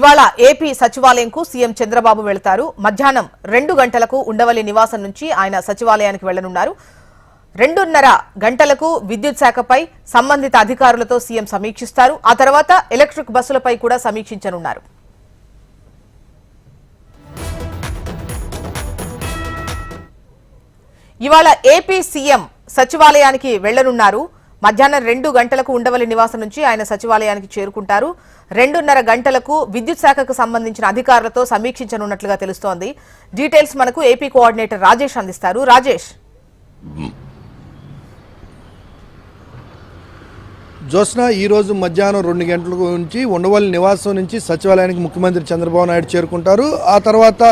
ఇవాళ AP సచివాలయంకు CM Chandrababu వెళతారు. మధ్యాహ్నం 2 గంటలకు ఉండవల్లి నివాసం నుంచి ఆయన సచివాలయానికి వెళ్లనున్నారు. 2:30 గంటలకు విద్యుత్ శాఖపై సంబంధిత అధికారులతో సీఎం సమీక్షిస్తారు. ఆ తర్వాత ఎలక్ట్రిక్ బస్సులపై కూడా సమీక్షించనున్నారు. ఇవాళ ఏపీ సీఎం సచివాలయానికి వెళ్లనున్నారు. మధ్యాహ్నం 2 గంటలకు ఉండవల్లి నివాసం నుంచి ఆయన సచివాలయానికి చేరుకుంటారు. 2:30 గంటలకు విద్యుత్ శాఖకు సంబంధించిన అధికారులతో సమీక్షించనున్నట్లుగా తెలుస్తోంది. డీటెయిల్స్ మనకు ఏపీ కోఆర్డినేటర్ రాజేష్ అందిస్తారు. రాజేష్, జోస్న ఈ రోజు మధ్యాహ్నం 2 గంటల నుంచి ఉండవల్లి నివాసం నుంచి సచివాలయానికి ముఖ్యమంత్రి చంద్రబాబు నాయుడు చేరుకుంటారు. ఆ తర్వాత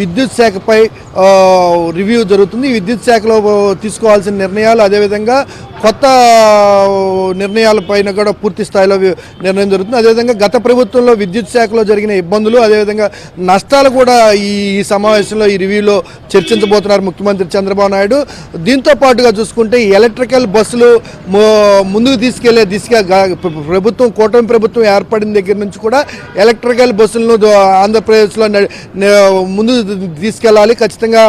విద్యుత్ శాఖపై రివ్యూ జరుగుతుంది. విద్యుత్ శాఖలో తీసుకోవాల్సిన నిర్ణయాలు, అదేవిధంగా కొత్త నిర్ణయాలపైన కూడా పూర్తి స్థాయిలో నిర్ణయం జరుగుతుంది. అదేవిధంగా గత ప్రభుత్వంలో విద్యుత్ శాఖలో జరిగిన ఇబ్బందులు, అదేవిధంగా నష్టాలు కూడా ఈ సమావేశంలో, ఈ రివ్యూలో చర్చించబోతున్నారు ముఖ్యమంత్రి చంద్రబాబు నాయుడు. దీంతో పాటుగా చూసుకుంటే ఎలక్ట్రికల్ బస్సులు ముందుకు తీసుకెళ్లే దిశగా ప్రభుత్వం, కూటమి ప్రభుత్వం ఏర్పడిన దగ్గర నుంచి కూడా ఎలక్ట్రికల్ బస్సులను ఆంధ్రప్రదేశ్లో ముందుకు తీసుకెళ్లాలి. ఖచ్చితంగా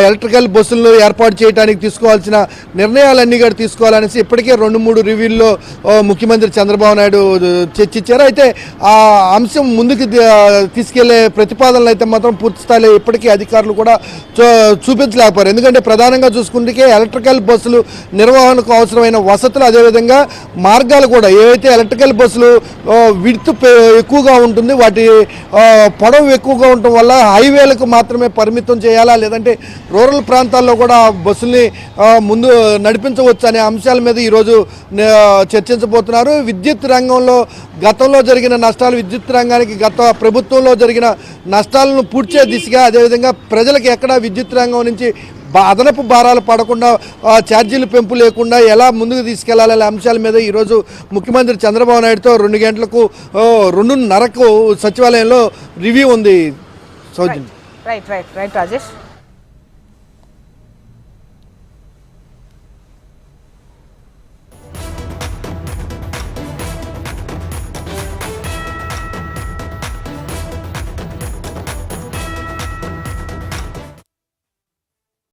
ఎలక్ట్రికల్ బస్సులను ఏర్పాటు చేయడానికి తీసుకోవాల్సిన నిర్ణయాలన్నీ కూడా తీసుకోవాలనేసి ఇప్పటికే 2-3 రివ్యూల్లో ముఖ్యమంత్రి చంద్రబాబు నాయుడు చర్చించారు. అయితే ఆ అంశం ముందుకు తీసుకెళ్లే ప్రతిపాదనలు అయితే మాత్రం పూర్తి స్థాయిలో ఇప్పటికీ అధికారులు కూడా చూపించలేకపోయారు. ఎందుకంటే ప్రధానంగా చూసుకుంటే ఎలక్ట్రికల్ బస్సులు నిర్వహణకు అవసరమైన వసతులు, అదేవిధంగా మార్గాలు కూడా, ఏవైతే ఎలక్ట్రికల్ బస్సులు విడ్త్ ఎక్కువగా ఉంటుంది, వాటి పొడవు ఎక్కువగా ఉండటం వల్ల హైవేలకు మాత్రమే పరిమితం చేయాలా, లేదంటే రూరల్ ప్రాంతాల్లో కూడా బస్సుల్ని ముందు నడిపించవచ్చు అనే అంశాల మీద ఈరోజు చర్చించబోతున్నారు. విద్యుత్ రంగంలో గతంలో జరిగిన నష్టాలు, విద్యుత్ రంగానికి గత ప్రభుత్వంలో జరిగిన నష్టాలను పూడ్చే దిశగా, అదేవిధంగా ప్రజలకు ఎక్కడ విద్యుత్ రంగం నుంచి అదనపు భారాలు పడకుండా, ఛార్జీలు పెంపు లేకుండా ఎలా ముందుకు తీసుకెళ్లాలనే అంశాల మీద ఈరోజు ముఖ్యమంత్రి చంద్రబాబు నాయుడుతో 2 గంటలకు 2:30కు సచివాలయంలో రివ్యూ ఉంది. రైట్ రాజేష్.